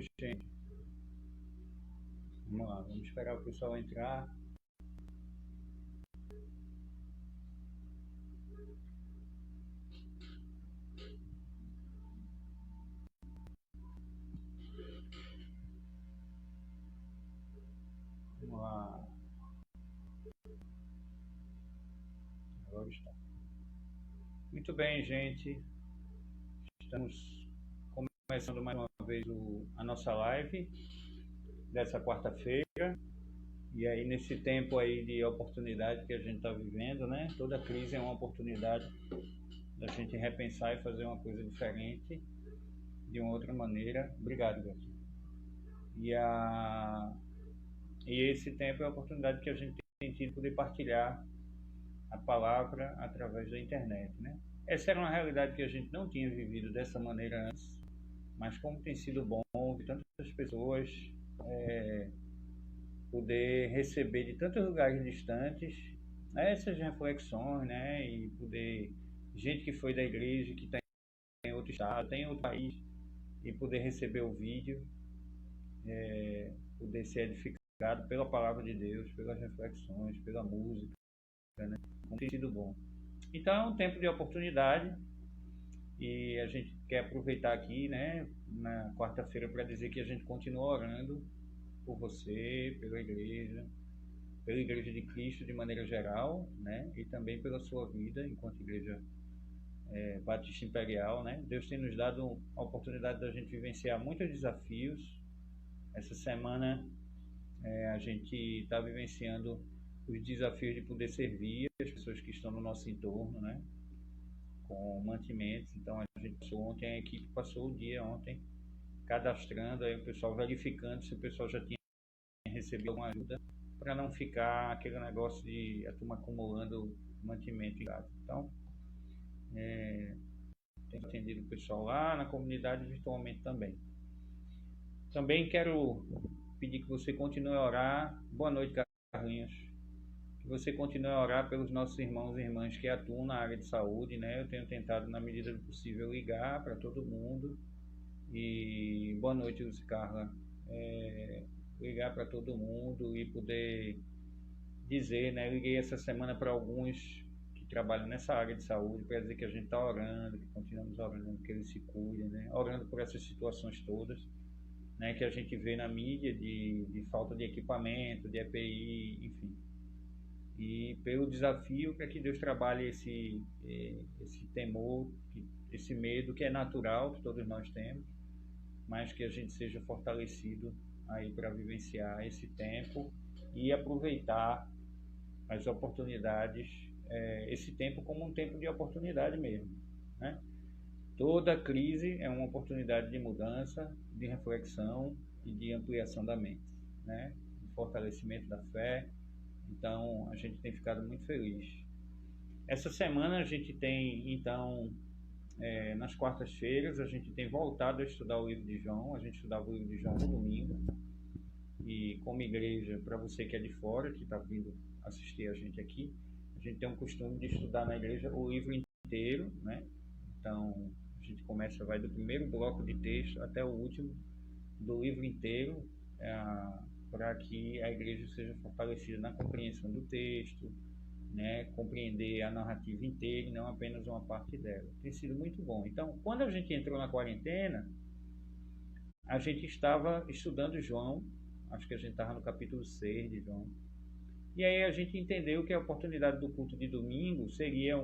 Oi, gente. Vamos lá, vamos esperar o pessoal entrar. Vamos lá. Agora está. Muito bem, gente. Estamos começando mais uma vez a nossa live dessa quarta-feira. E aí, nesse tempo aí de oportunidade que a gente está vivendo, né? Toda crise é uma oportunidade da gente repensar e fazer uma coisa diferente, de uma outra maneira. Obrigado, Gato. E esse tempo é a oportunidade que a gente tem tido de poder partilhar a palavra através da internet, né? Essa era uma realidade que a gente não tinha vivido dessa maneira antes, mas como tem sido bom de tantas pessoas poder receber de tantos lugares distantes, né, essas reflexões, né? E poder, gente que foi da igreja, que está em outro estado, tem outro país, e poder receber o vídeo, poder ser edificado pela palavra de Deus, pelas reflexões, pela música, né? Como tem sido bom. Então é um tempo de oportunidade e a gente quer aproveitar aqui, né, na quarta-feira para dizer que a gente continua orando por você, pela igreja de Cristo de maneira geral, né, e também pela sua vida enquanto igreja Batista Imperial, né. Deus tem nos dado a oportunidade da gente vivenciar muitos desafios. Essa semana a gente está vivenciando os desafios de poder servir as pessoas que estão no nosso entorno, né, com mantimentos. Então a gente passou ontem, a equipe passou o dia ontem cadastrando, aí o pessoal verificando se o pessoal já tinha recebido alguma ajuda, para não ficar aquele negócio de a turma acumulando mantimento em casa. Então tem atendido o pessoal lá na comunidade virtualmente também. Também quero pedir que você continue a orar. Boa noite, Carlinhos. Que você continue a orar pelos nossos irmãos e irmãs que atuam na área de saúde, né? Eu tenho tentado, na medida do possível, ligar para todo mundo. E boa noite, Lúcia Carla. Ligar para todo mundo e poder dizer, né? Eu liguei essa semana para alguns que trabalham nessa área de saúde para dizer que a gente está orando, que continuamos orando, que eles se cuidem, né? Orando por essas situações todas, né, que a gente vê na mídia de falta de equipamento, de EPI, enfim. E pelo desafio para que Deus trabalhe esse temor, esse medo que é natural, que todos nós temos, mas que a gente seja fortalecido aí para vivenciar esse tempo e aproveitar as oportunidades, esse tempo como um tempo de oportunidade mesmo, né? Toda crise é uma oportunidade de mudança, de reflexão e de ampliação da mente, né? De fortalecimento da fé. Então, a gente tem ficado muito feliz. Essa semana a gente tem, então, nas quartas-feiras, a gente tem voltado a estudar o livro de João. A gente estudava o livro de João no domingo. E como igreja, para você que é de fora, que está vindo assistir a gente aqui, a gente tem um costume de estudar na igreja o livro inteiro, né? Então, a gente vai do primeiro bloco de texto até o último do livro inteiro, para que a igreja seja fortalecida na compreensão do texto, né, compreender a narrativa inteira e não apenas uma parte dela. Tem sido muito bom. Então, quando a gente entrou na quarentena, a gente estava estudando João, acho que a gente estava no capítulo 6 de João, e aí a gente entendeu que a oportunidade do culto de domingo seria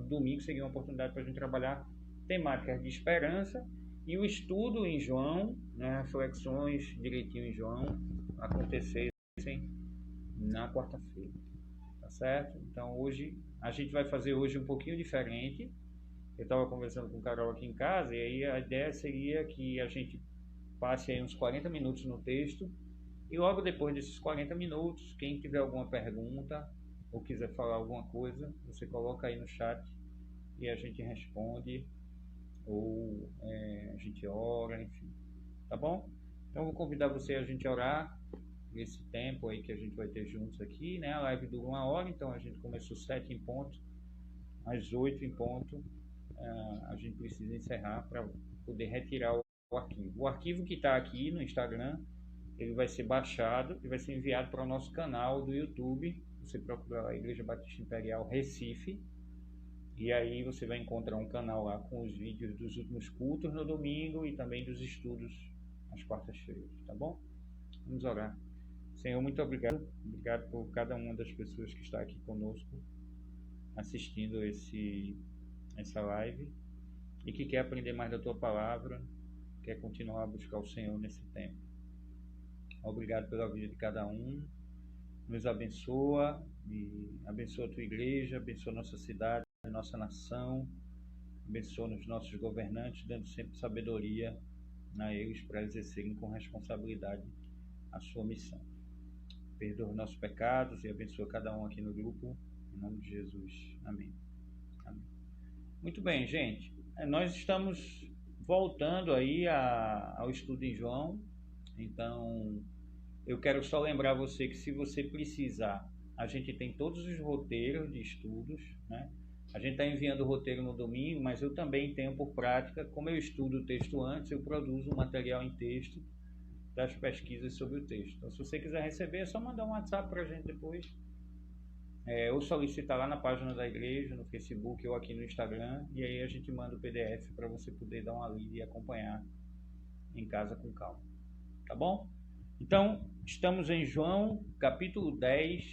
domingo seria uma oportunidade para a gente trabalhar temáticas de esperança e o estudo em João, né, reflexões direitinho em João, acontecessem na quarta-feira, tá certo? Então hoje, a gente vai fazer hoje um pouquinho diferente. Eu estava conversando com o Carol aqui em casa e aí a ideia seria que a gente passe aí uns 40 minutos no texto e logo depois desses 40 minutos, quem tiver alguma pergunta ou quiser falar alguma coisa, você coloca aí no chat e a gente responde ou a gente ora, enfim, tá bom? Então eu vou convidar você a gente orar esse tempo aí que a gente vai ter juntos aqui, né? A live dura 1 hora, então a gente começou 7 em ponto, às 8 em ponto a gente precisa encerrar para poder retirar o arquivo. O arquivo que está aqui no Instagram, ele vai ser baixado e vai ser enviado para o nosso canal do YouTube. Você procura a Igreja Batista Imperial Recife, e aí você vai encontrar um canal lá com os vídeos dos últimos cultos no domingo e também dos estudos às quartas-feiras, tá bom? Vamos orar. Senhor, muito obrigado. Obrigado por cada uma das pessoas que está aqui conosco, assistindo essa live, e que quer aprender mais da Tua Palavra, quer continuar a buscar o Senhor nesse tempo. Obrigado pela vida de cada um. Nos abençoa, e abençoa a Tua Igreja, abençoa a nossa cidade, a nossa nação, abençoa os nossos governantes, dando sempre sabedoria a eles para exercerem com responsabilidade a sua missão. Perdoa os nossos pecados e abençoa cada um aqui no grupo, em nome de Jesus. Amém. Amém. Muito bem, gente. Nós estamos voltando aí ao estudo em João. Então, eu quero só lembrar você que, se você precisar, a gente tem todos os roteiros de estudos, né? A gente está enviando o roteiro no domingo, mas eu também tenho por prática, como eu estudo o texto antes, eu produzo um material em texto das pesquisas sobre o texto. Então, se você quiser receber, é só mandar um WhatsApp para a gente depois, ou solicitar lá na página da igreja, no Facebook ou aqui no Instagram, e aí a gente manda o PDF para você poder dar uma lida e acompanhar em casa com calma. Tá bom? Então, estamos em João, capítulo 10,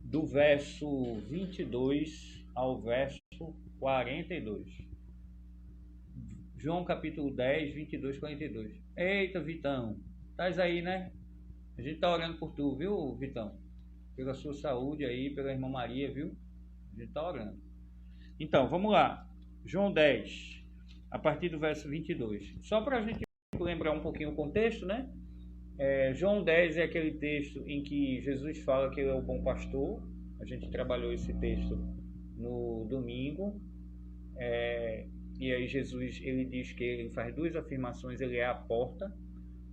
do verso 22 ao verso 42. João, capítulo 10, 22, 42. Eita, Vitão, estás aí, né? A gente tá orando por tu, viu, Vitão? Pela sua saúde aí, pela irmã Maria, viu? A gente tá orando. Então, vamos lá. João 10, a partir do verso 22. Só para a gente lembrar um pouquinho o contexto, né? João 10 é aquele texto em que Jesus fala que ele é o bom pastor. A gente trabalhou esse texto no domingo. E aí Jesus, ele diz que ele faz duas afirmações. Ele é a porta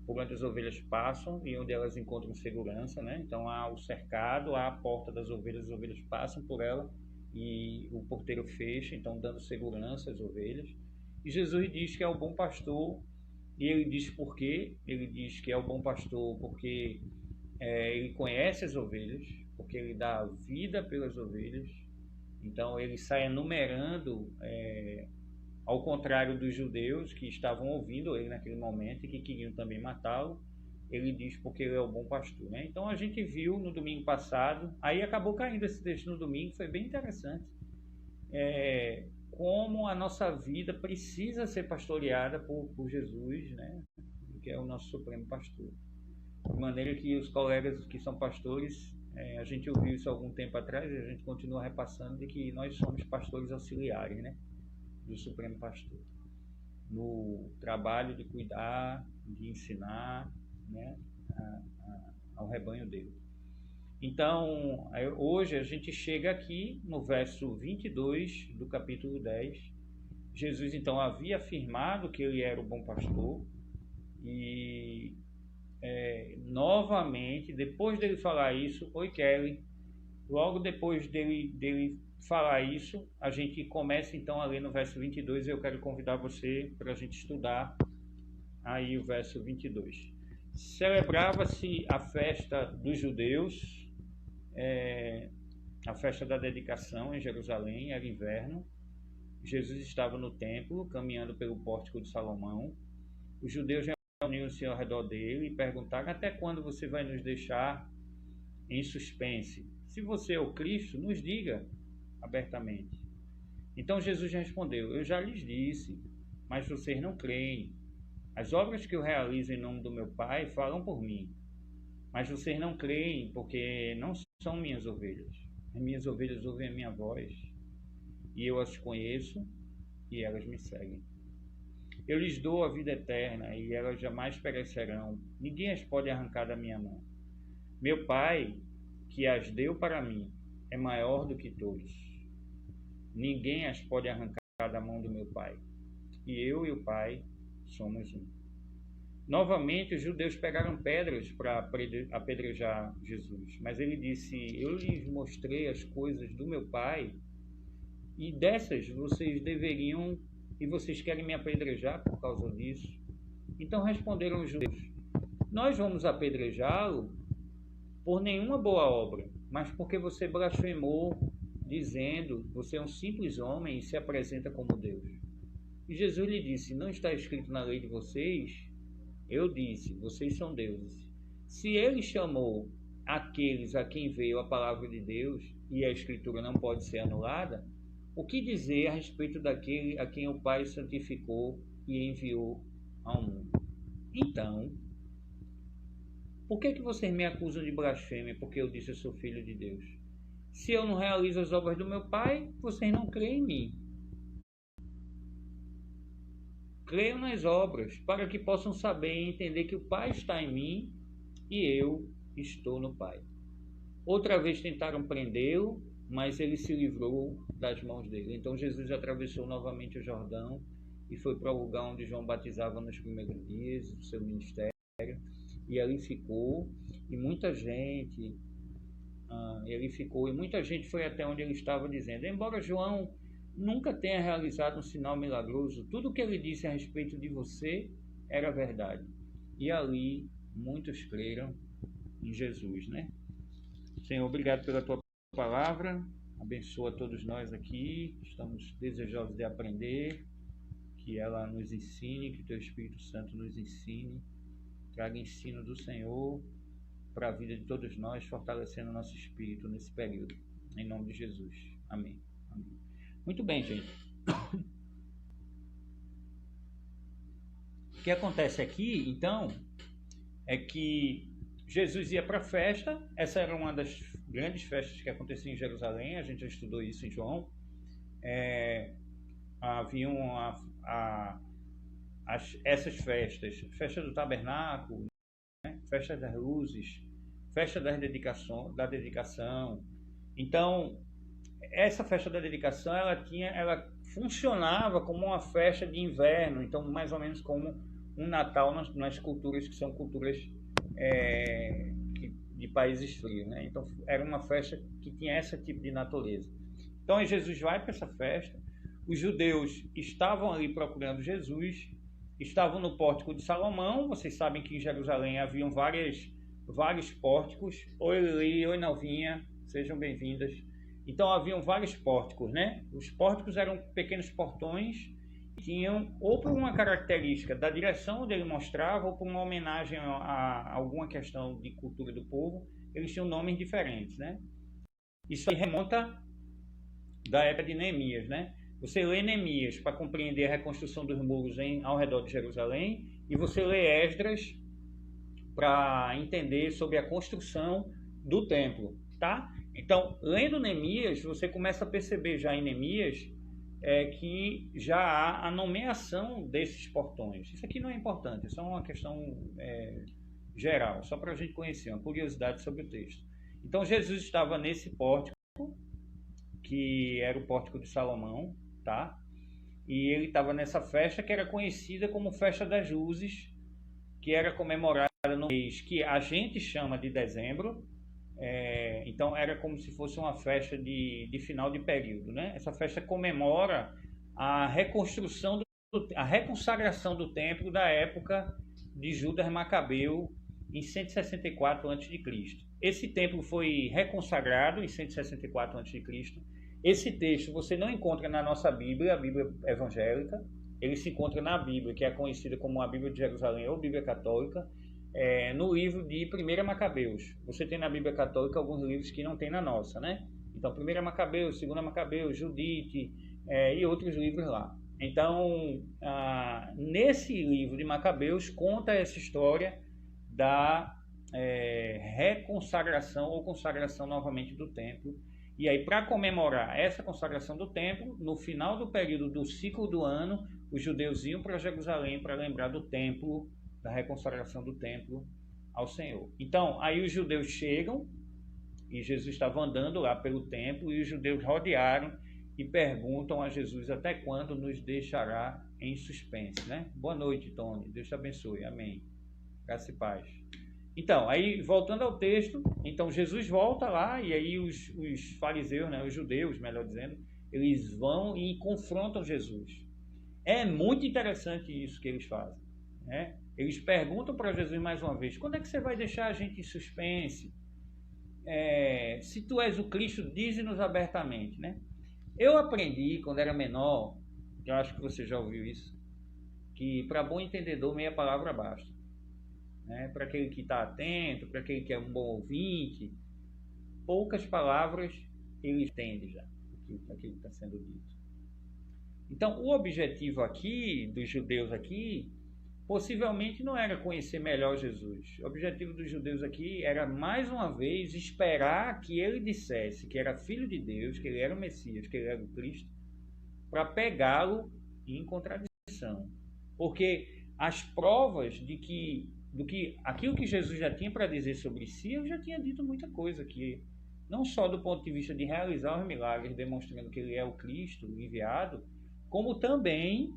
por onde as ovelhas passam e onde elas encontram segurança, né? Então há o cercado, há a porta das ovelhas, as ovelhas passam por ela e o porteiro fecha, então dando segurança às ovelhas. E Jesus diz que é o bom pastor. E ele diz por quê? Ele diz que é o bom pastor porque ele conhece as ovelhas, porque ele dá vida pelas ovelhas. Então ele sai enumerando, ao contrário dos judeus que estavam ouvindo ele naquele momento e que queriam também matá-lo. Ele diz porque ele é o bom pastor, né? Então a gente viu no domingo passado, aí acabou caindo esse texto no domingo, foi bem interessante. Como a nossa vida precisa ser pastoreada por Jesus, né? Que é o nosso supremo pastor. De maneira que os colegas que são pastores, a gente ouviu isso há algum tempo atrás e a gente continua repassando de que nós somos pastores auxiliares, né? Do supremo pastor. No trabalho de cuidar, de ensinar, né? Ao rebanho dele. Então, hoje a gente chega aqui no verso 22 do capítulo 10. Jesus, então, havia afirmado que ele era o bom pastor e, novamente, depois dele falar isso, oi Kelly, logo depois dele falar isso, a gente começa, então, a ler no verso 22 e eu quero convidar você para a gente estudar aí o verso 22. Celebrava-se a festa dos judeus, a festa da dedicação em Jerusalém, era inverno. Jesus estava no templo, caminhando pelo pórtico de Salomão. Os judeus reuniram-se ao redor dele e perguntaram: até quando você vai nos deixar em suspense? Se você é o Cristo, nos diga abertamente. Então Jesus respondeu: eu já lhes disse, mas vocês não creem. As obras que eu realizo em nome do meu Pai falam por mim, mas vocês não creem porque não são minhas ovelhas. As minhas ovelhas ouvem a minha voz e eu as conheço e elas me seguem. Eu lhes dou a vida eterna e elas jamais perecerão. Ninguém as pode arrancar da minha mão. Meu Pai, que as deu para mim, é maior do que todos. Ninguém as pode arrancar da mão do meu Pai. E eu e o Pai somos um. Novamente, os judeus pegaram pedras para apedrejar Jesus, mas ele disse: eu lhes mostrei as coisas do meu Pai e dessas vocês deveriam, e vocês querem me apedrejar por causa disso? Então responderam os judeus: nós vamos apedrejá-lo por nenhuma boa obra, mas porque você blasfemou, dizendo, você é um simples homem e se apresenta como Deus. E Jesus lhe disse: não está escrito na lei de vocês? Eu disse: vocês são deuses. Se ele chamou aqueles a quem veio a palavra de Deus, e a Escritura não pode ser anulada, o que dizer a respeito daquele a quem o Pai santificou e enviou ao mundo? Então, por que vocês me acusam de blasfêmia porque eu disse eu sou filho de Deus? Se eu não realizo as obras do meu Pai, vocês não creem em mim. Creiam nas obras, para que possam saber e entender que o Pai está em mim e eu estou no Pai. Outra vez tentaram prendê-lo, mas ele se livrou das mãos dele. Então Jesus atravessou novamente o Jordão e foi para o lugar onde João batizava nos primeiros dias do seu ministério. E ali ficou, e muita gente foi até onde ele estava dizendo: embora João nunca tenha realizado um sinal milagroso, tudo o que ele disse a respeito de você era verdade. E ali muitos creram em Jesus, né? Senhor, obrigado pela tua palavra, abençoa todos nós aqui, estamos desejosos de aprender, que ela nos ensine, que teu Espírito Santo nos ensine, traga ensino do Senhor para a vida de todos nós, fortalecendo o nosso espírito nesse período, em nome de Jesus, amém. Amém. Muito bem, gente. O que acontece aqui, então, é que Jesus ia para a festa. Essa era uma das grandes festas que acontecia em Jerusalém, a gente já estudou isso em João. Haviam essas festas, festa do tabernáculo, né? Festa das luzes, festa da dedicação. Então, essa festa da dedicação, ela funcionava como uma festa de inverno, então mais ou menos como um Natal nas culturas que são culturas de países frios, né? Então era uma festa que tinha esse tipo de natureza. Então Jesus vai para essa festa, os judeus estavam ali procurando Jesus, estavam no pórtico de Salomão. Vocês sabem que em Jerusalém haviam vários pórticos. Oi Lili, oi Nalvinha, sejam bem-vindas. Então haviam vários pórticos, né? Os pórticos eram pequenos portões, tinham ou por uma característica da direção onde ele mostrava, ou por uma homenagem a alguma questão de cultura do povo, eles tinham nomes diferentes, né? Isso aí remonta da época de Neemias, né? Você lê Neemias para compreender a reconstrução dos muros ao redor de Jerusalém, e você lê Esdras para entender sobre a construção do templo, tá? Então, lendo Neemias, você começa a perceber já em Neemias que já há a nomeação desses portões. Isso aqui não é importante, é só uma questão geral, só para a gente conhecer, uma curiosidade sobre o texto. Então, Jesus estava nesse pórtico, que era o pórtico de Salomão, tá? E ele estava nessa festa que era conhecida como Festa das Luzes, que era comemorada no mês que a gente chama de dezembro. Então era como se fosse uma festa de final de período, né? Essa festa comemora a reconstrução, a reconsagração do templo da época de Judas Macabeu em 164 a.C. Esse templo foi reconsagrado em 164 a.C. Esse texto você não encontra na nossa Bíblia, a Bíblia evangélica. Ele se encontra na Bíblia, que é conhecida como a Bíblia de Jerusalém ou Bíblia Católica, no livro de 1 Macabeus. Você tem na Bíblia Católica alguns livros que não tem na nossa, né? Então, 1 Macabeus, 2 Macabeus, Judite e outros livros lá. Então, nesse livro de Macabeus conta essa história da reconsagração ou consagração novamente do templo. E aí, para comemorar essa consagração do templo, no final do período do ciclo do ano, os judeus iam para Jerusalém para lembrar do templo, da reconsagração do templo ao Senhor. Então, aí os judeus chegam, e Jesus estava andando lá pelo templo, e os judeus rodearam e perguntam a Jesus: até quando nos deixará em suspense, né? Boa noite, Tony. Deus te abençoe. Amém. Graça e paz. Então, aí voltando ao texto, então Jesus volta lá, e aí os fariseus, né, os judeus, melhor dizendo, eles vão e confrontam Jesus. É muito interessante isso que eles fazem. né? Eles perguntam para Jesus mais uma vez: quando é que você vai deixar a gente em suspense? Se tu és o Cristo, dize-nos abertamente, né? Eu aprendi quando era menor, eu acho que você já ouviu isso, que para bom entendedor meia palavra basta, né? Para aquele que está atento, para aquele que é um bom ouvinte, poucas palavras ele entende já aquilo que está sendo dito. Então, o objetivo aqui dos judeus aqui possivelmente não era conhecer melhor Jesus. O objetivo dos judeus aqui era, mais uma vez, esperar que ele dissesse que era filho de Deus, que ele era o Messias, que ele era o Cristo, para pegá-lo em contradição. Porque as provas do que aquilo que Jesus já tinha para dizer sobre si, ele já tinha dito muita coisa aqui. Não só do ponto de vista de realizar os milagres, demonstrando que ele é o Cristo, o enviado, como também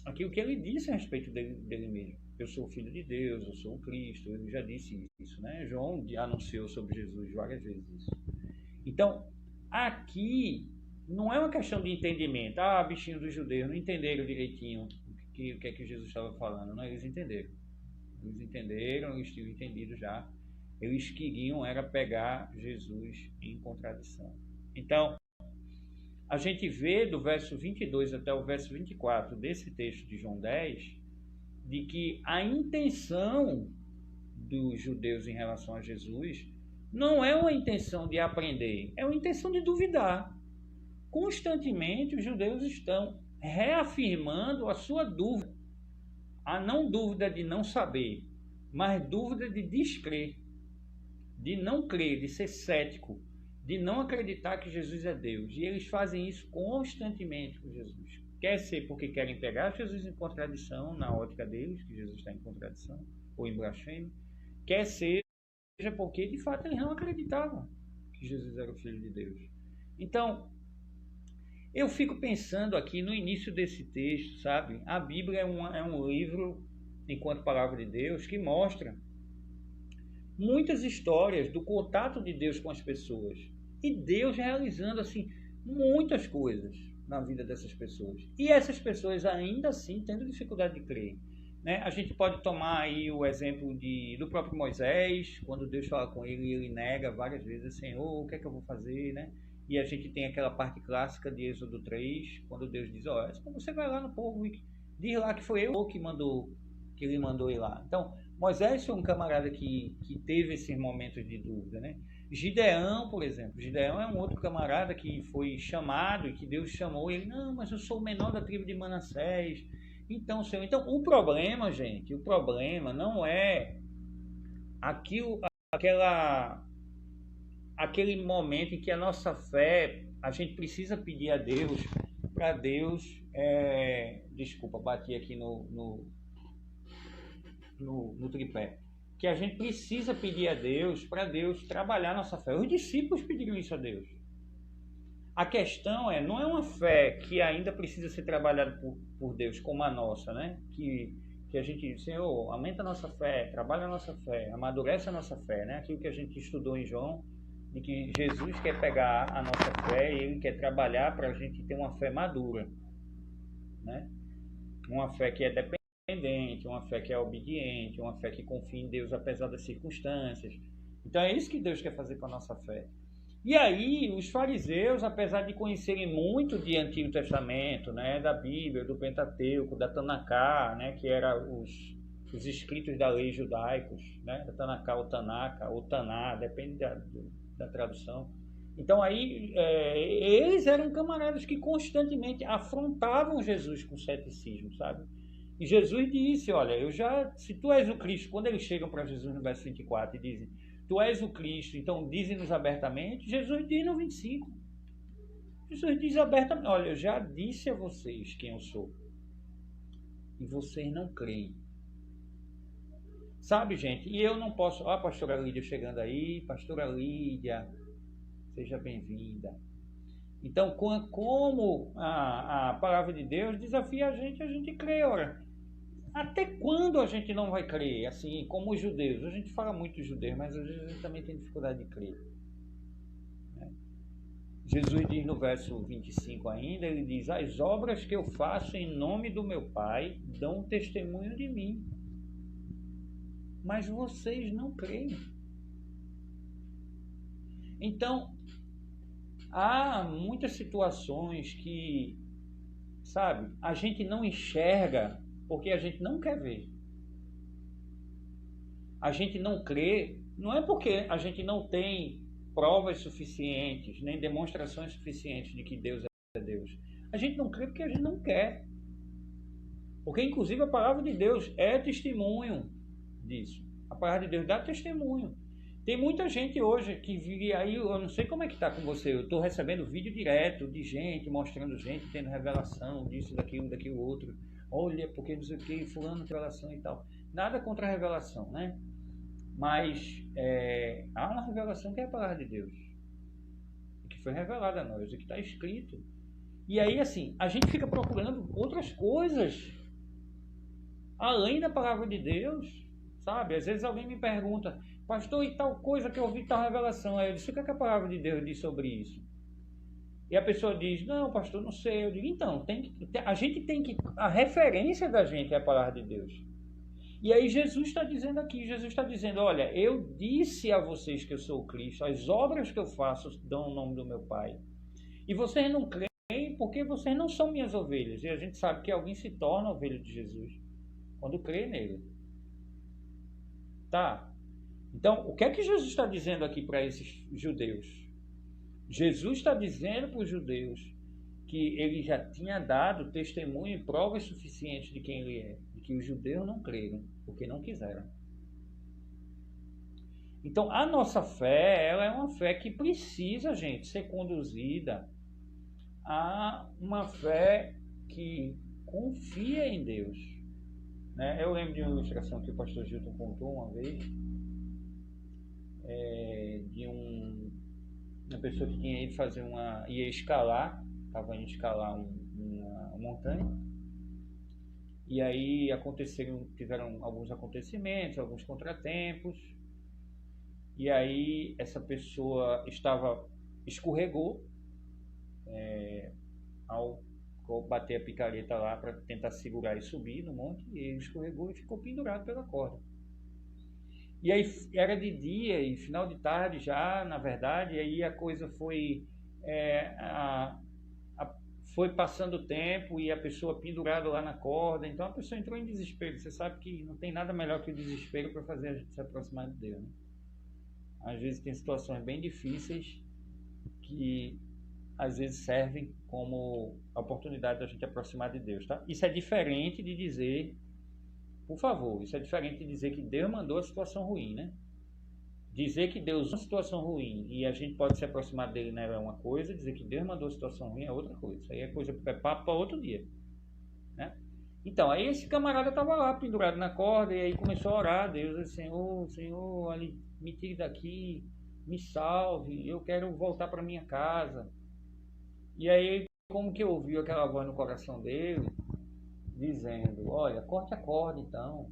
aquilo que ele disse a respeito dele mesmo. Eu sou o Filho de Deus, eu sou o Cristo, ele já disse isso, né? João anunciou sobre Jesus várias vezes isso. Então, aqui não é uma questão de entendimento. Bichinho dos judeus, não entenderam direitinho o que é que Jesus estava falando. Não, eles entenderam. Eles tinham entendido já. Eles queriam era pegar Jesus em contradição. Então, a gente vê do verso 22 até o verso 24 desse texto de João 10, de que a intenção dos judeus em relação a Jesus não é uma intenção de aprender, é uma intenção de duvidar. Constantemente os judeus estão reafirmando a sua dúvida, a não dúvida de não saber, mas dúvida de descrer, de não crer, de ser cético, de não acreditar que Jesus é Deus. E eles fazem isso constantemente com Jesus. Quer ser porque querem pegar Jesus em contradição, na ótica deles, que Jesus está em contradição, ou em blasfêmia. Quer seja porque, de fato, eles não acreditavam que Jesus era o Filho de Deus. Então, eu fico pensando aqui no início desse texto, sabe? A Bíblia é um livro, enquanto palavra de Deus, que mostra muitas histórias do contato de Deus com as pessoas. E Deus realizando, assim, muitas coisas na vida dessas pessoas. E essas pessoas ainda assim tendo dificuldade de crer, né? A gente pode tomar aí o exemplo do próprio Moisés, quando Deus fala com ele, ele nega várias vezes: Senhor, o que é que eu vou fazer, né? E a gente tem aquela parte clássica de Êxodo 3, quando Deus diz: você vai lá no povo e diz lá que foi eu que ele mandou ir lá. Então, Moisés foi um camarada que teve esses momentos de dúvida, né? Gideão, por exemplo. Gideão é um outro camarada que foi chamado e que Deus chamou. E ele: não, mas eu sou o menor da tribo de Manassés. Então, Senhor. Então, o problema, gente, não é aquele momento em que a nossa fé, a gente precisa pedir a Deus, para Deus... Desculpa, bati aqui no tripé. Que a gente precisa pedir a Deus para Deus trabalhar nossa fé. Os discípulos pediram isso a Deus. A questão não é uma fé que ainda precisa ser trabalhada por Deus como a nossa, né? Que a gente diz: Senhor, aumenta a nossa fé, trabalha a nossa fé, amadurece a nossa fé, né? Aquilo que a gente estudou em João, de que Jesus quer pegar a nossa fé e Ele quer trabalhar para a gente ter uma fé madura, né? Uma fé que é dependente, uma fé que é obediente, uma fé que confia em Deus apesar das circunstâncias. Então é isso que Deus quer fazer com a nossa fé. E aí os fariseus, apesar de conhecerem muito de Antigo Testamento, né, da Bíblia, do Pentateuco, da Tanaká, né, que eram os escritos da lei judaicos, né, da Tanaká ou Tanaka, ou Taná, depende da tradução. Então aí eles eram camaradas que constantemente afrontavam Jesus com ceticismo, sabe? E Jesus disse: olha, se tu és o Cristo, quando eles chegam para Jesus no verso 24 e dizem: tu és o Cristo, então dize-nos abertamente, Jesus diz no 25. Jesus diz abertamente: olha, eu já disse a vocês quem eu sou, e vocês não creem. Sabe, gente, e eu não posso... Ó, a pastora Lídia chegando aí. Pastora Lídia, seja bem-vinda. Então, como a palavra de Deus desafia a gente crê, ora. Até quando a gente não vai crer? Assim, como os judeus. A gente fala muito dos judeus, mas às vezes a gente também tem dificuldade de crer. Jesus diz no verso 25 ainda, ele diz: as obras que eu faço em nome do meu Pai dão testemunho de mim. mas vocês não creem. Então, há muitas situações que, sabe, a gente não enxerga porque a gente não quer ver. A gente não crê, não é porque a gente não tem provas suficientes, nem demonstrações suficientes de que Deus é Deus. A gente não crê porque a gente não quer. Porque, inclusive, a palavra de Deus é testemunho disso. A palavra de Deus dá testemunho. Tem muita gente hoje que vive aí, eu não sei como é que está com você, eu estou recebendo vídeo direto de gente, mostrando gente tendo revelação disso, daquilo outro. Olha, porque não sei o que, fulano tem revelação e tal. Nada contra a revelação, né? Mas há uma revelação que é a palavra de Deus, que foi revelada a nós, o que está escrito. E aí, assim, a gente fica procurando outras coisas além da palavra de Deus, sabe? Às vezes alguém me pergunta, pastor, e tal coisa que eu ouvi, tal revelação. Aí eu disse, o que é que a palavra de Deus diz sobre isso? E a pessoa diz, não, pastor, não sei. Eu digo, então, a gente tem que... A referência da gente é a palavra de Deus. E aí Jesus está dizendo aqui, Jesus está dizendo, olha, eu disse a vocês que eu sou o Cristo, as obras que eu faço dão o nome do meu Pai. E vocês não creem porque vocês não são minhas ovelhas. E a gente sabe que alguém se torna ovelha de Jesus quando crê nele. Tá? Então, o que é que Jesus está dizendo aqui para esses judeus? Jesus está dizendo para os judeus que ele já tinha dado testemunho e provas suficientes de quem ele é, de que os judeus não creram, porque não quiseram. Então, a nossa fé, ela é uma fé que precisa, gente, ser conduzida a uma fé que confia em Deus. Né? Eu lembro de uma ilustração que o pastor Gilton contou uma vez, de uma pessoa que tinha ido fazer ia escalar, estava indo escalar uma montanha, e aí tiveram alguns acontecimentos, alguns contratempos, e aí essa pessoa escorregou ao bater a picareta lá para tentar segurar e subir no monte, e ele escorregou e ficou pendurado pela corda. E aí era de dia e final de tarde já, na verdade, e aí a coisa foi passando o tempo e a pessoa pendurada lá na corda, então a pessoa entrou em desespero. Você sabe que não tem nada melhor que o desespero para fazer a gente se aproximar de Deus, né? Às vezes tem situações bem difíceis que às vezes servem como oportunidade da gente aproximar de Deus, tá? Isso é diferente de dizer, por favor, isso é diferente de dizer que Deus mandou a situação ruim, né? Dizer que Deus mandou a situação ruim e a gente pode se aproximar dele, né, é uma coisa, dizer que Deus mandou a situação ruim é outra coisa. Isso aí é papo para outro dia, né? Então, aí esse camarada estava lá pendurado na corda e aí começou a orar a Deus, assim, Senhor, ali, me tire daqui, me salve, eu quero voltar para minha casa. E aí, como que ouviu aquela voz no coração dele, dizendo, olha, corte a corda então.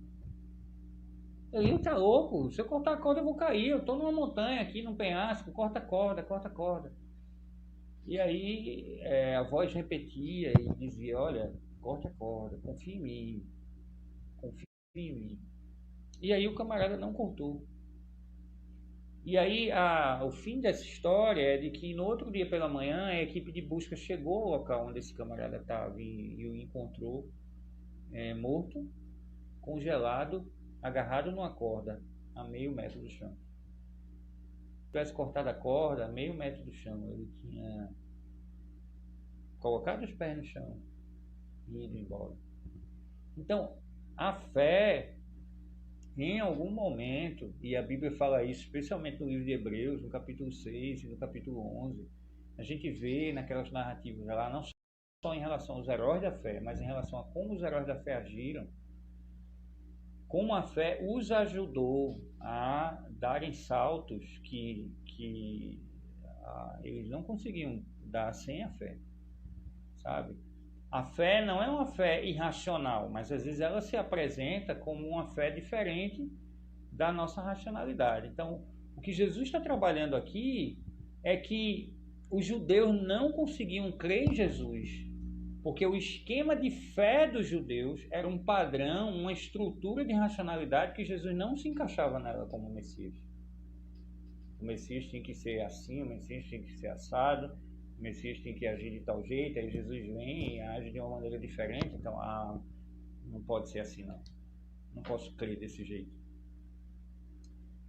Ele tá louco, se eu cortar a corda eu vou cair, eu tô numa montanha aqui, num penhasco, corta a corda, corta a corda. E aí a voz repetia e dizia, olha, corte a corda, confia em mim, confia em mim. E aí o camarada não cortou. E aí o fim dessa história é de que no outro dia pela manhã a equipe de busca chegou ao local onde esse camarada estava e o encontrou morto, congelado, agarrado numa corda a meio metro do chão. Se tivesse cortado a corda a meio metro do chão, ele tinha colocado os pés no chão e ido embora. Então, a fé, em algum momento, e a Bíblia fala isso, especialmente no livro de Hebreus, no capítulo 6 e no capítulo 11, a gente vê naquelas narrativas lá, não só em relação aos heróis da fé, mas em relação a como os heróis da fé agiram, como a fé os ajudou a darem saltos que eles não conseguiam dar sem a fé, sabe? A fé não é uma fé irracional, mas às vezes ela se apresenta como uma fé diferente da nossa racionalidade. Então, o que Jesus está trabalhando aqui é que os judeus não conseguiam crer em Jesus Porque o esquema de fé dos judeus era um padrão, uma estrutura de racionalidade que Jesus não se encaixava nela como Messias. O Messias tinha que ser assim, o Messias tinha que ser assado, o Messias tinha que agir de tal jeito, aí Jesus vem e age de uma maneira diferente, então não pode ser assim não. Não posso crer desse jeito.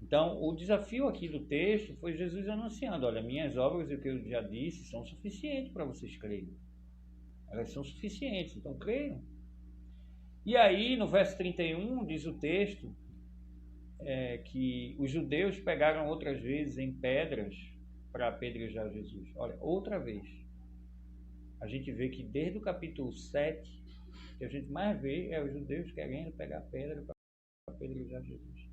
Então, o desafio aqui do texto foi Jesus anunciando, olha, minhas obras e o que eu já disse são suficientes para vocês crerem. Elas são suficientes, então creiam. E aí, no verso 31, diz o texto que os judeus pegaram outras vezes em pedras para apedrejar Jesus. Olha, outra vez. A gente vê que desde o capítulo 7, o que a gente mais vê é os judeus querendo pegar pedra para apedrejar Jesus.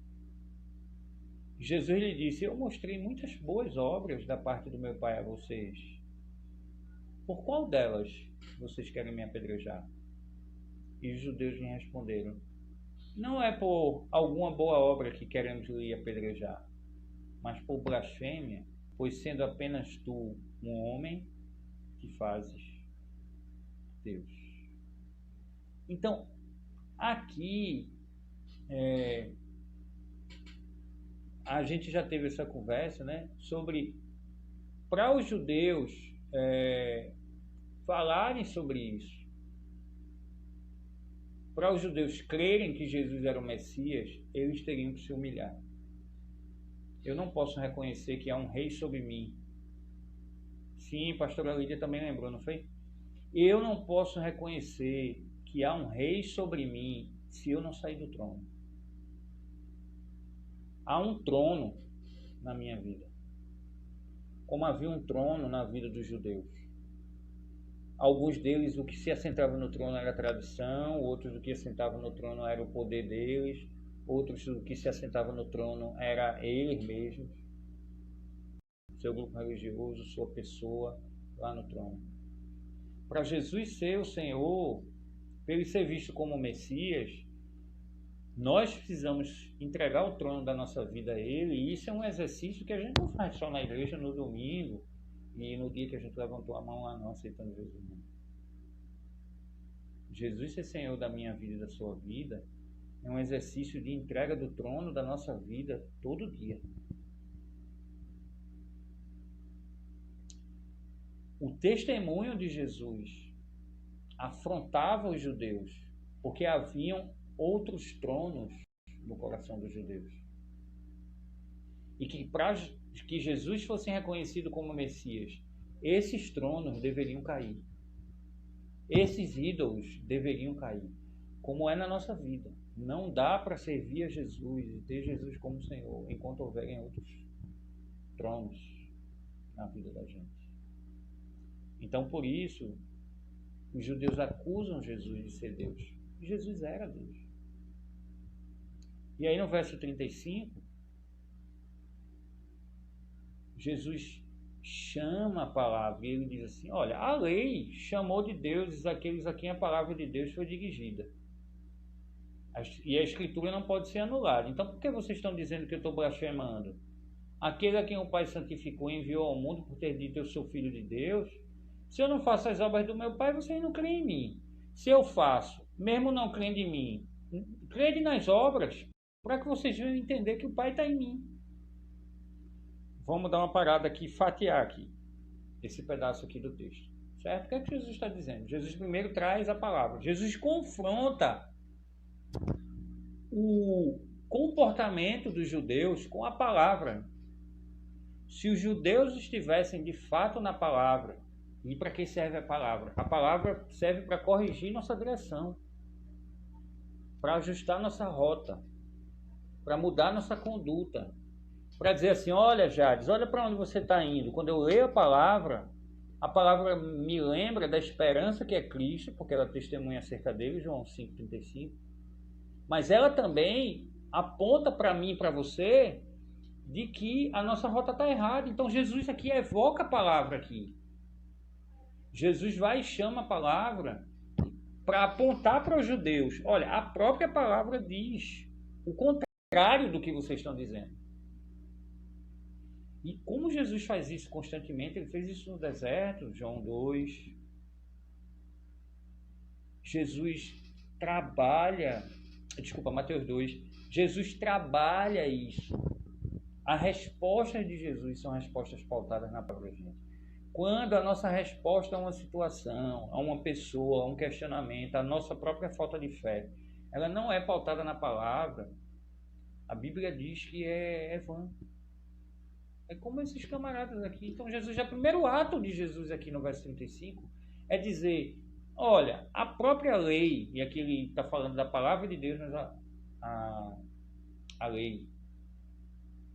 Jesus lhe disse, eu mostrei muitas boas obras da parte do meu Pai a vocês. Por qual delas vocês querem me apedrejar? E os judeus lhe responderam, não é por alguma boa obra que queremos lhe apedrejar, mas por blasfêmia, pois sendo apenas tu um homem, que fazes Deus. Então, aqui a gente já teve essa conversa, né, sobre, para os judeus falarem sobre isso, para os judeus crerem que Jesus era o Messias, eles teriam que se humilhar. Eu não posso reconhecer que há um rei sobre mim. Sim, a pastora Lídia também lembrou, não foi? Eu não posso reconhecer que há um rei sobre mim se eu não sair do trono. Há um trono na minha vida, como havia um trono na vida dos judeus. Alguns deles, o que se assentava no trono era a tradição, outros o que assentava no trono era o poder deles, outros o que se assentava no trono era eles mesmos, seu grupo religioso, sua pessoa lá no trono. Para Jesus ser o Senhor, para ele ser visto como Messias, nós precisamos entregar o trono da nossa vida a ele, e isso é um exercício que a gente não faz só na igreja no domingo e no dia que a gente levantou a mão lá não, aceitando Jesus. Não. Jesus ser Senhor da minha vida e da sua vida é um exercício de entrega do trono da nossa vida todo dia. O testemunho de Jesus afrontava os judeus, porque haviam outros tronos no coração dos judeus. E que para que Jesus fosse reconhecido como Messias, esses tronos deveriam cair. Esses ídolos deveriam cair. Como é na nossa vida. Não dá para servir a Jesus e ter Jesus como Senhor enquanto houverem outros tronos na vida da gente. Então, por isso, os judeus acusam Jesus de ser Deus. Jesus era Deus. E aí no verso 35, Jesus chama a palavra e ele diz assim, olha, a lei chamou de deuses aqueles a quem a palavra de Deus foi dirigida. E a escritura não pode ser anulada. Então por que vocês estão dizendo que eu estou blasfemando? Aquele a quem o Pai santificou e enviou ao mundo por ter dito eu sou filho de Deus. Se eu não faço as obras do meu Pai, vocês não creem em mim. Se eu faço, mesmo não crendo em mim, crede nas obras, para que vocês venham entender que o Pai está em mim. Vamos dar uma parada aqui, fatiar aqui, esse pedaço aqui do texto. Certo? O que é que Jesus está dizendo? Jesus primeiro traz a palavra. Jesus confronta o comportamento dos judeus com a palavra. Se os judeus estivessem de fato na palavra, e para que serve a palavra? A palavra serve para corrigir nossa direção, para ajustar nossa rota, para mudar nossa conduta, para dizer assim, olha Jades, olha para onde você está indo. Quando eu leio a palavra me lembra da esperança que é Cristo, porque ela testemunha acerca dele, João 5,35, mas ela também aponta para mim e para você de que a nossa rota está errada. Então Jesus aqui evoca a palavra aqui. Jesus vai e chama a palavra para apontar para os judeus. Olha, a própria palavra diz o contrário do que vocês estão dizendo. E como Jesus faz isso constantemente, ele fez isso no deserto, João 2. Jesus trabalha, Mateus 2, Jesus trabalha isso. As respostas de Jesus são respostas pautadas na palavra, gente. Quando a nossa resposta a uma situação, a uma pessoa, a um questionamento, a nossa própria falta de fé, ela não é pautada na palavra, a Bíblia diz que é vã. É como esses camaradas aqui. Então, Jesus, já o primeiro ato de Jesus aqui no verso 35 é dizer, olha, a própria lei, e aqui ele está falando da palavra de Deus, mas a lei,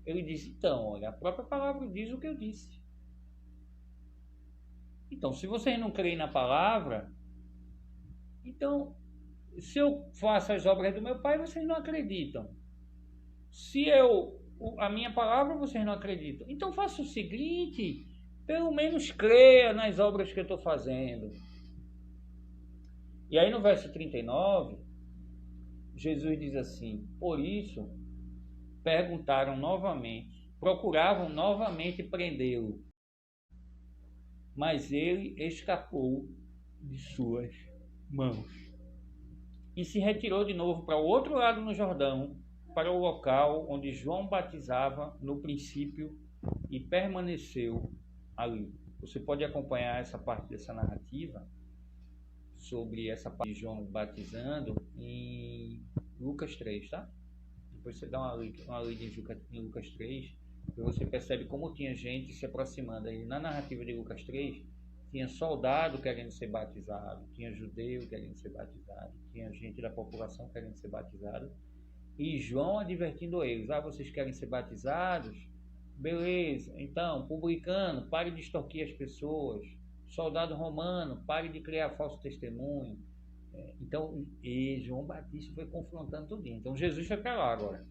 ele diz, então, olha, a própria palavra diz o que eu disse. Então, se vocês não creem na palavra, então, se eu faço as obras do meu Pai, vocês não acreditam. Se a minha palavra, vocês não acreditam. Então, faça o seguinte, pelo menos creia nas obras que eu estou fazendo. E aí, no verso 39, Jesus diz assim, por isso, procuravam novamente prendê-lo, mas ele escapou de suas mãos e se retirou de novo para o outro lado no Jordão, para o local onde João batizava no princípio, e permaneceu ali. Você pode acompanhar essa parte dessa narrativa sobre essa parte de João batizando em Lucas 3, tá? Depois você dá uma lida em Lucas 3, e você percebe como tinha gente se aproximando. Aí, na narrativa de Lucas 3, tinha soldado querendo ser batizado, tinha judeu querendo ser batizado, tinha gente da população querendo ser batizado, e João advertindo eles, vocês querem ser batizados? Beleza, então, publicano, pare de extorquir as pessoas, soldado romano, pare de criar falso testemunho. Então, João Batista foi confrontando tudo. Então, Jesus foi para lá agora.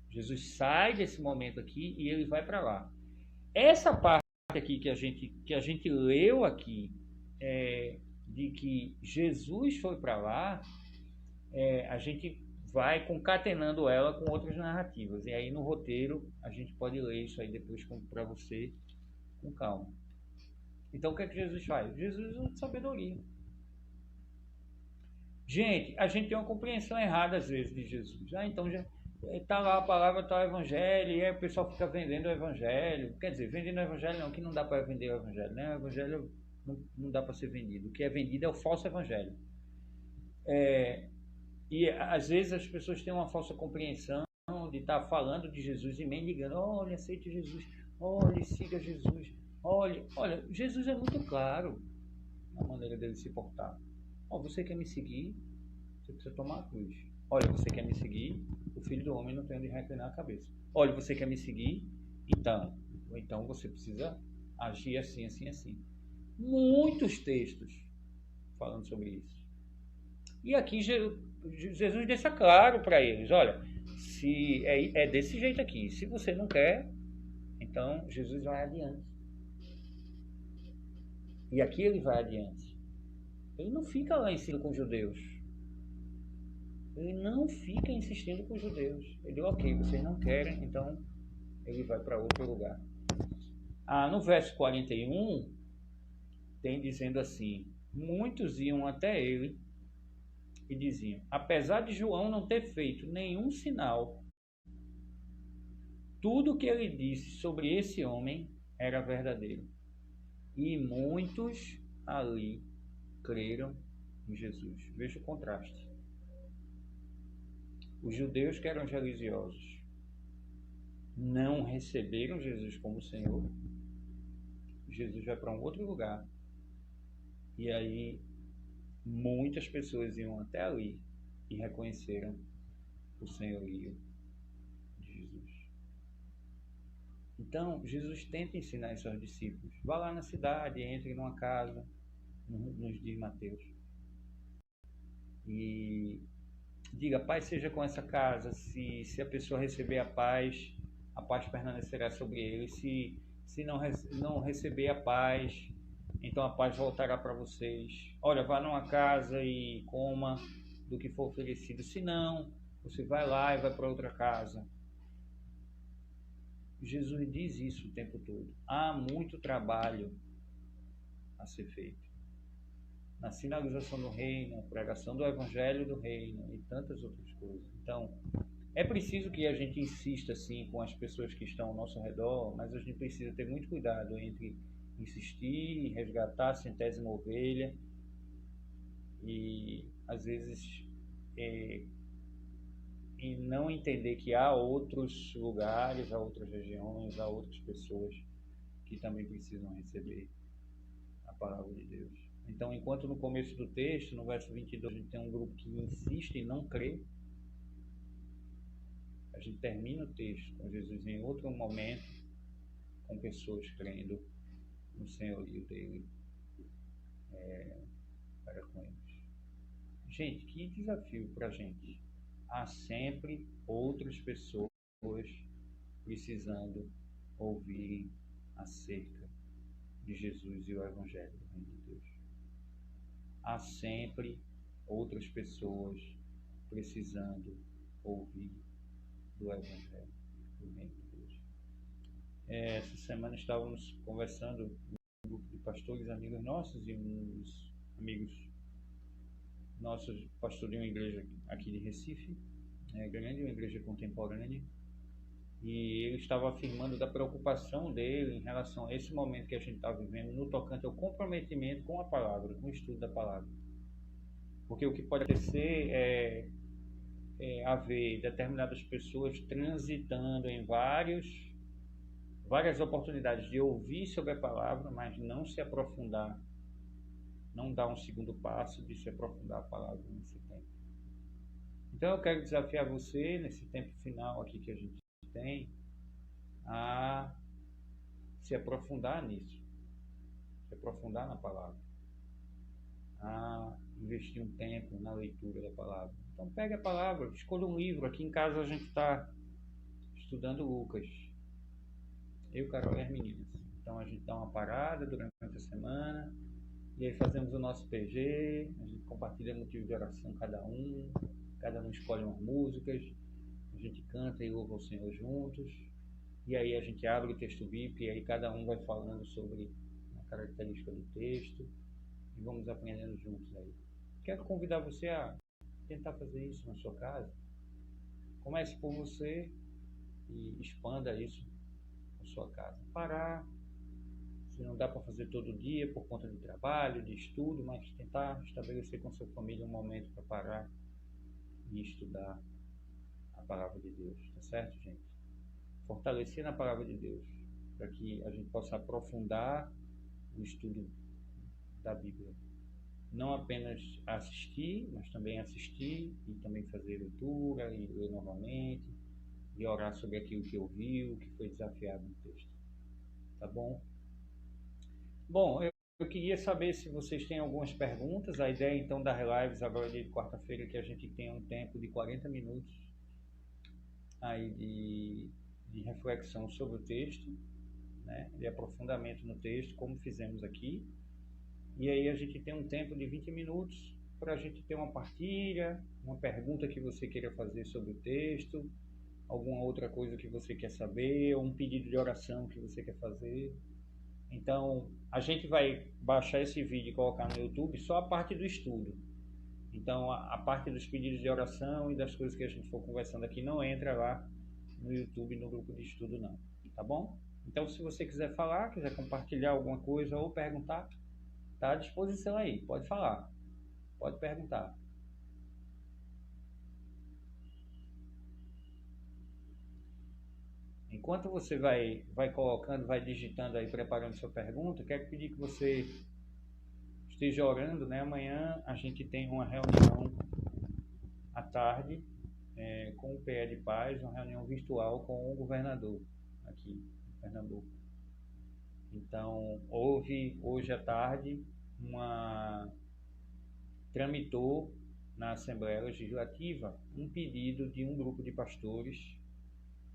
Jesus sai desse momento aqui e ele vai para lá. Essa parte aqui que a gente leu aqui, de que Jesus foi para lá, a gente vai concatenando ela com outras narrativas. E aí no roteiro a gente pode ler isso aí depois para você com calma. Então, o que é que Jesus faz? Jesus usa sabedoria. Gente, a gente tem uma compreensão errada às vezes de Jesus. Então já está lá a palavra, está o evangelho, e aí o pessoal fica vendendo o evangelho. Quer dizer, vendendo o evangelho não, que não dá para vender o evangelho, né? O evangelho não dá para ser vendido. O que é vendido é o falso evangelho. E às vezes as pessoas têm uma falsa compreensão de estar falando de Jesus e mendigando, olha, aceite Jesus, olha, siga Jesus, olha, Jesus é muito claro na maneira dele se portar. Você quer me seguir? Você precisa tomar a cruz. Olha, você quer me seguir? O Filho do Homem não tem onde reclinar a cabeça. Olha, você quer me seguir? Então você precisa agir assim, assim, assim. Muitos textos falando sobre isso. E aqui Jesus deixa claro para eles, olha, se é desse jeito aqui. Se você não quer, então Jesus vai adiante. E aqui ele vai adiante. Ele não fica lá insistindo com os judeus. Ele não fica insistindo com os judeus. Ele diz, ok, vocês não querem, então ele vai para outro lugar. No verso 41, tem dizendo assim, muitos iam até ele e diziam, apesar de João não ter feito nenhum sinal, tudo o que ele disse sobre esse homem era verdadeiro. E muitos ali creram em Jesus. Veja o contraste. Os judeus que eram religiosos não receberam Jesus como Senhor. Jesus vai para um outro lugar. E aí muitas pessoas iam até ali e reconheceram o senhorio de Jesus. Então, Jesus tenta ensinar aos seus discípulos. Vá lá na cidade, entre numa casa, nos diz Mateus, e diga, paz seja com essa casa. Se a pessoa receber a paz permanecerá sobre ele. Se não receber a paz, então a paz voltará para vocês. Olha, vá numa casa e coma do que for oferecido. Se não, você vai lá e vai para outra casa. Jesus diz isso o tempo todo. Há muito trabalho a ser feito. na sinalização do reino, na pregação do evangelho do reino e tantas outras coisas. Então, é preciso que a gente insista assim com as pessoas que estão ao nosso redor, mas a gente precisa ter muito cuidado entre insistir e resgatar a centésima ovelha e às vezes e não entender que há outros lugares, há outras regiões, há outras pessoas que também precisam receber a palavra de Deus. Então, enquanto no começo do texto, no verso 22, a gente tem um grupo que insiste e não crê, a gente termina o texto com Jesus em outro momento, com pessoas crendo no senhorio dele para com eles. Gente, que desafio para a gente. Há sempre outras pessoas precisando ouvir acerca de Jesus e o Evangelho do Reino de Deus. Há sempre outras pessoas precisando ouvir do Evangelho do Reino de Deus. Essa semana estávamos conversando com um grupo de pastores, amigos nossos e uns amigos nossos, pastor de uma igreja aqui de Recife, grande, uma igreja contemporânea, e ele estava afirmando da preocupação dele em relação a esse momento que a gente está vivendo no tocante ao comprometimento com a palavra, com o estudo da palavra. Porque o que pode acontecer é haver determinadas pessoas transitando em várias oportunidades de ouvir sobre a palavra, mas não se aprofundar, não dar um segundo passo de se aprofundar a palavra nesse tempo. Então eu quero desafiar você, nesse tempo final aqui que a gente tem, a se aprofundar nisso, se aprofundar na palavra, a investir um tempo na leitura da palavra. Então pegue a palavra, escolha um livro. Aqui em casa a gente está estudando Lucas, eu, Carol e as meninas. Então a gente dá uma parada durante a semana, e aí fazemos o nosso PG, a gente compartilha motivo de oração cada um escolhe umas músicas, a gente canta e louva o Senhor juntos, e aí a gente abre o texto BIP, e aí cada um vai falando sobre a característica do texto, e vamos aprendendo juntos aí. Quero convidar você a tentar fazer isso na sua casa. Comece por você e expanda isso na sua casa. Parar, se não dá para fazer todo dia por conta de trabalho, de estudo, mas tentar estabelecer com sua família um momento para parar e estudar a palavra de Deus, tá certo, gente? Fortalecer na palavra de Deus, para que a gente possa aprofundar o estudo da Bíblia. Não apenas assistir, mas também assistir e também fazer leitura e ler novamente e orar sobre aquilo que ouviu, que foi desafiado no texto. Tá bom? Bom, eu queria saber se vocês têm algumas perguntas. A ideia então das lives agora de quarta-feira é que a gente tenha um tempo de 40 minutos aí de reflexão sobre o texto, né? De aprofundamento no texto, como fizemos aqui. E aí a gente tem um tempo de 20 minutos para a gente ter uma partilha, uma pergunta que você queira fazer sobre o texto, alguma outra coisa que você quer saber, ou um pedido de oração que você quer fazer. Então, a gente vai baixar esse vídeo e colocar no YouTube só a parte do estudo. Então, a parte dos pedidos de oração e das coisas que a gente for conversando aqui não entra lá no YouTube, no grupo de estudo não, tá bom? Então, se você quiser falar, quiser compartilhar alguma coisa ou perguntar, está à disposição aí, pode falar, pode perguntar. Enquanto você vai colocando, vai digitando aí, preparando sua pergunta, quero pedir que você esteja orando, né? Amanhã a gente tem uma reunião à tarde com o PE de Paz, uma reunião virtual com o governador aqui em Pernambuco. Então, houve hoje à tarde tramitou na Assembleia Legislativa um pedido de um grupo de pastores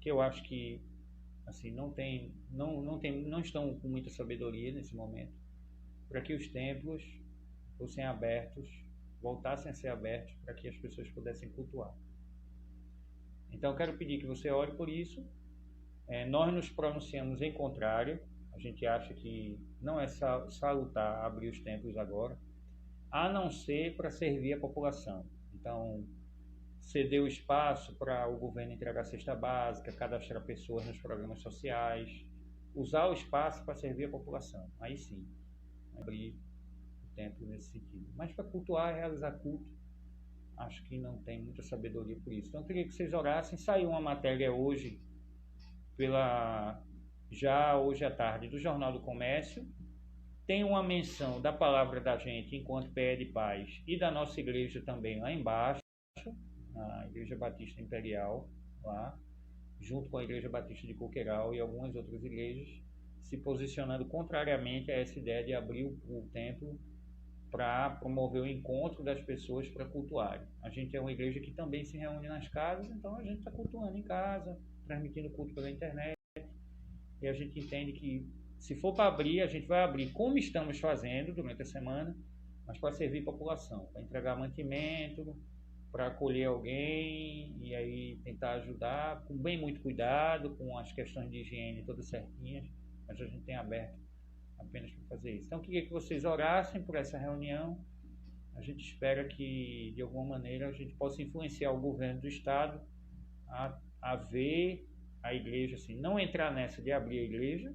que eu acho que assim não estão com muita sabedoria nesse momento, para que os templos fossem abertos, voltassem a ser abertos para que as pessoas pudessem cultuar. Então eu quero pedir que você ore por isso. Nós nos pronunciamos em contrário. A gente acha que não é salutar abrir os templos agora. a não ser para servir a população. Então, ceder o espaço para o governo entregar a cesta básica, cadastrar pessoas nos programas sociais, usar o espaço para servir a população. Aí sim, abrir o templo nesse sentido. Mas para cultuar e realizar culto, acho que não tem muita sabedoria por isso. Então eu queria que vocês orassem. Saiu uma matéria hoje, já hoje à tarde, do Jornal do Comércio. Tem uma menção da palavra da gente enquanto PE de Paz e da nossa igreja também lá embaixo, a Igreja Batista Imperial, lá, junto com a Igreja Batista de Coqueiral e algumas outras igrejas, se posicionando contrariamente a essa ideia de abrir o templo para promover o encontro das pessoas para cultuarem. A gente é uma igreja que também se reúne nas casas, então a gente está cultuando em casa, transmitindo culto pela internet, e a gente entende que se for para abrir, a gente vai abrir como estamos fazendo durante a semana, mas para servir a população, para entregar mantimento, para acolher alguém e aí tentar ajudar, com bem muito cuidado, com as questões de higiene todas certinhas, mas a gente tem aberto apenas para fazer isso. Então, eu queria que vocês orassem por essa reunião. A gente espera que, de alguma maneira, a gente possa influenciar o governo do Estado a ver a igreja, assim, não entrar nessa de abrir a igreja,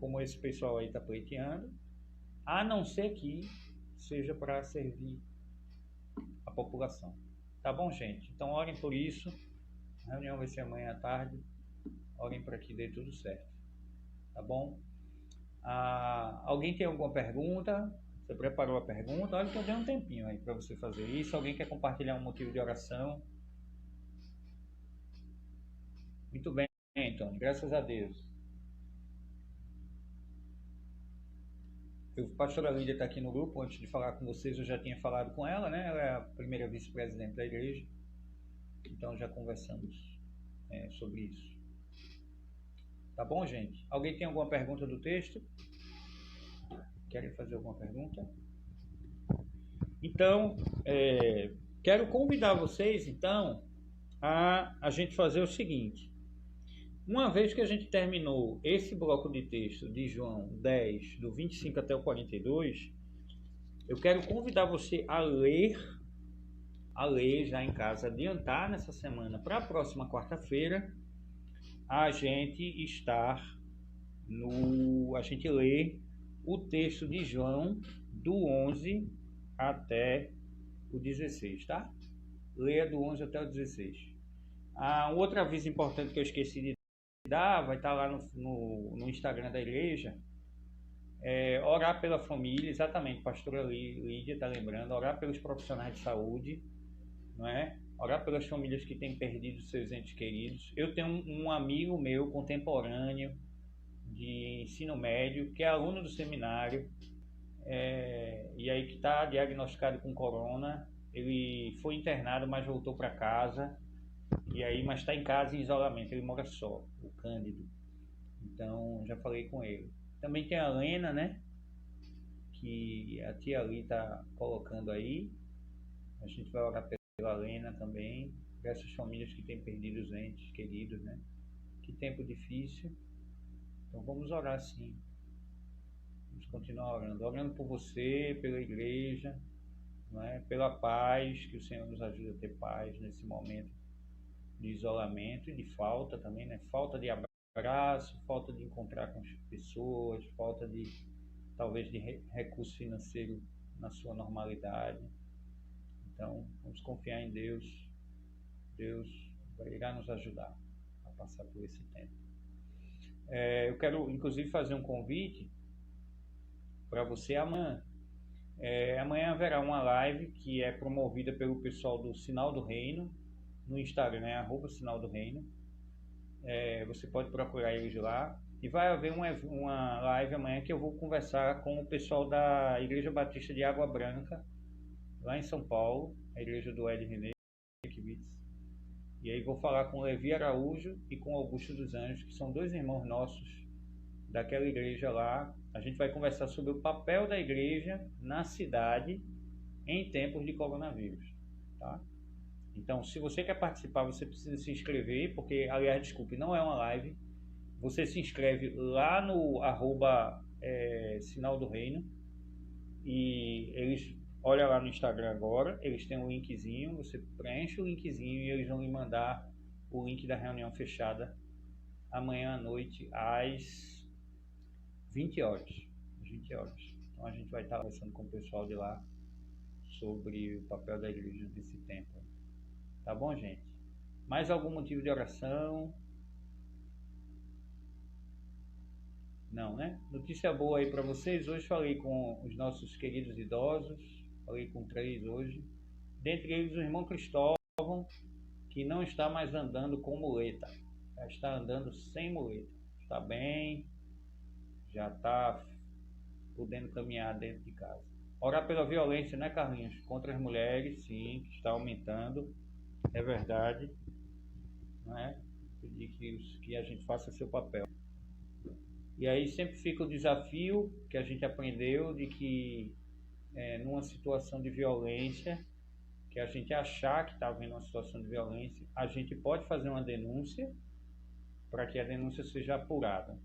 como esse pessoal aí está pleiteando, a não ser que seja para servir a população. Tá bom, gente? Então, orem por isso. A reunião vai ser amanhã à tarde. Orem para que dê tudo certo. Tá bom? Alguém tem alguma pergunta? Você preparou a pergunta? Olha que eu dei um tempinho aí para você fazer isso. Alguém quer compartilhar um motivo de oração? Muito bem, então. Graças a Deus. A pastora Lídia está aqui no grupo. Antes de falar com vocês, eu já tinha falado com ela, né? Ela é a primeira vice-presidente da igreja. Então já conversamos sobre isso. Tá bom, gente? Alguém tem alguma pergunta do texto? Querem fazer alguma pergunta? Então, quero convidar vocês, então, a gente fazer o seguinte. Uma vez que a gente terminou esse bloco de texto de João 10, do 25 até o 42, eu quero convidar você a ler já em casa, adiantar nessa semana para a próxima quarta-feira, a gente lê o texto de João do 11 até o 16, tá? Leia do 11 até o 16. Outro aviso importante que eu esqueci de dar, vai estar lá no Instagram da igreja, orar pela família, exatamente, a pastora Lídia está lembrando, orar pelos profissionais de saúde, não é? Orar pelas famílias que têm perdido seus entes queridos. Eu tenho um amigo meu, contemporâneo, de ensino médio, que é aluno do seminário, e aí que está diagnosticado com corona. Ele foi internado, mas voltou para casa, mas está em casa em isolamento. Ele mora só, o Cândido. Então, já falei com ele. Também tem a Lena, né? Que a tia Ali está colocando aí. A gente vai orar pela Lena também, para essas famílias que têm perdido os entes queridos, né? Que tempo difícil. Então vamos orar sim. Vamos continuar orando por você, pela igreja, não é? Pela paz, que o Senhor nos ajude a ter paz nesse momento de isolamento e de falta também, né? Falta de abraço, falta de encontrar com as pessoas, falta de talvez de recurso financeiro na sua normalidade. Então vamos confiar em Deus. Deus irá nos ajudar a passar por esse tempo. Eu quero inclusive fazer um convite para você amanhã. Amanhã haverá uma live que é promovida pelo pessoal do Sinal do Reino, no Instagram, @Sinal do Reino. Você pode procurar eles lá. E vai haver uma live amanhã que eu vou conversar com o pessoal da Igreja Batista de Água Branca, lá em São Paulo, a igreja do Ed René. E aí vou falar com Levi Araújo e com Augusto dos Anjos, que são dois irmãos nossos daquela igreja lá. A gente vai conversar sobre o papel da igreja na cidade em tempos de coronavírus, tá? Então, se você quer participar, você precisa se inscrever, porque, aliás, desculpe, não é uma live. Você se inscreve lá no @Sinal do Reino, E eles, olha lá no Instagram agora, eles têm um linkzinho, você preenche o linkzinho e eles vão lhe mandar o link da reunião fechada amanhã à noite às 20 horas. 20 horas. Então a gente vai estar conversando com o pessoal de lá sobre o papel da igreja nesse tempo. Tá bom, gente? Mais algum motivo de oração? Não, né? Notícia boa aí para vocês. Hoje falei com os nossos queridos idosos. Falei com 3 hoje. Dentre eles o irmão Cristóvão, que não está mais andando com muleta. Já está andando sem muleta. Está bem. Já está podendo caminhar dentro de casa. Orar pela violência, né, Carlinhos? Contra as mulheres, sim, que está aumentando. É verdade. Não é? Pedir que a gente faça seu papel. E aí sempre fica o desafio que a gente aprendeu de que numa situação de violência, que a gente achar que está havendo uma situação de violência, a gente pode fazer uma denúncia para que a denúncia seja apurada,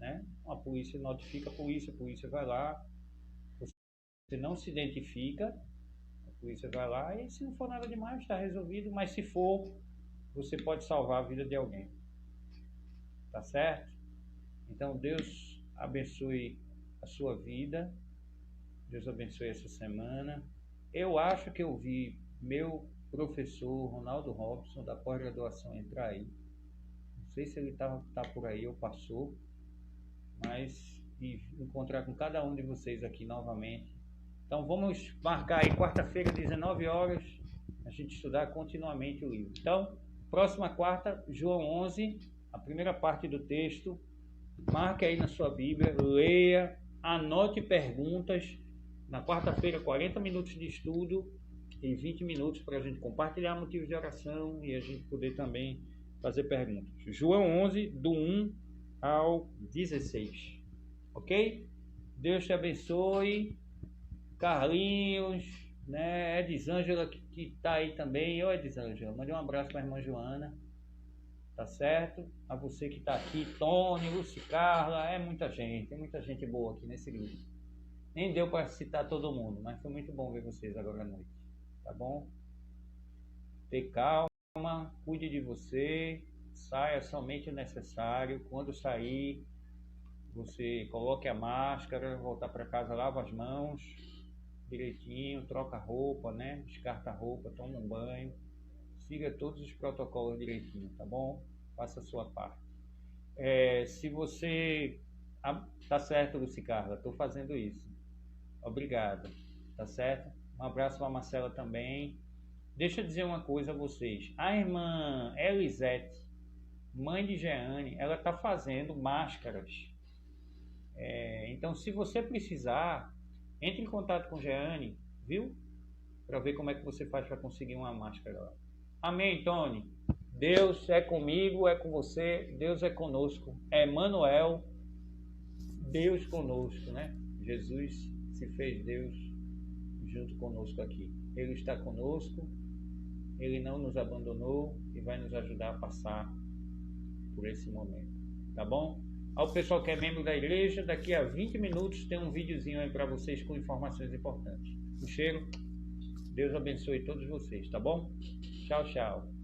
né? A polícia notifica a polícia vai lá, você não se identifica, a polícia vai lá e se não for nada demais está resolvido, mas se for, você pode salvar a vida de alguém, tá certo? Então Deus abençoe a sua vida, Deus abençoe essa semana. Eu acho que eu vi meu professor Ronaldo Robson da pós-graduação entrar aí. Não sei se ele tá por aí ou passou, mas encontrar com cada um de vocês aqui novamente. Então vamos marcar aí quarta-feira, 19 horas, a gente estudar continuamente o livro. Então, próxima quarta, João 11, a primeira parte do texto. Marque aí na sua Bíblia, leia, anote perguntas. Na quarta-feira, 40 minutos de estudo e 20 minutos para a gente compartilhar motivos de oração e a gente poder também fazer perguntas. João 11, do 1 ao 16. Ok? Deus te abençoe. Carlinhos, né? Edisângela que está aí também. Oi, Edisângela, mande um abraço para a irmã Joana. Tá certo? A você que está aqui, Tony, Luci, Carla, muita gente, tem muita gente boa aqui nesse grupo. Nem deu para citar todo mundo, mas foi muito bom ver vocês agora à noite, tá bom? Ter calma, cuide de você, saia somente o necessário. Quando sair, você coloque a máscara, voltar para casa, lava as mãos direitinho, troca a roupa, né? Descarta a roupa, toma um banho. Siga todos os protocolos direitinho, tá bom? Faça a sua parte. Se você... tá certo, Luci Carla, estou fazendo isso. Obrigado, tá certo? Um abraço para a Marcela também. Deixa eu dizer uma coisa a vocês. A irmã Elisete, mãe de Jeane, ela está fazendo máscaras. Então, se você precisar, entre em contato com Jeane, viu? Para ver como é que você faz para conseguir uma máscara lá. Amém, Tony. Deus é comigo, é com você, Deus é conosco. É Emmanuel, Deus conosco, né? Jesus se fez Deus junto conosco aqui. Ele está conosco, Ele não nos abandonou e vai nos ajudar a passar por esse momento. Tá bom? Ao pessoal que é membro da igreja, daqui a 20 minutos tem um videozinho aí para vocês com informações importantes. Um cheiro. Deus abençoe todos vocês, tá bom? Tchau, tchau.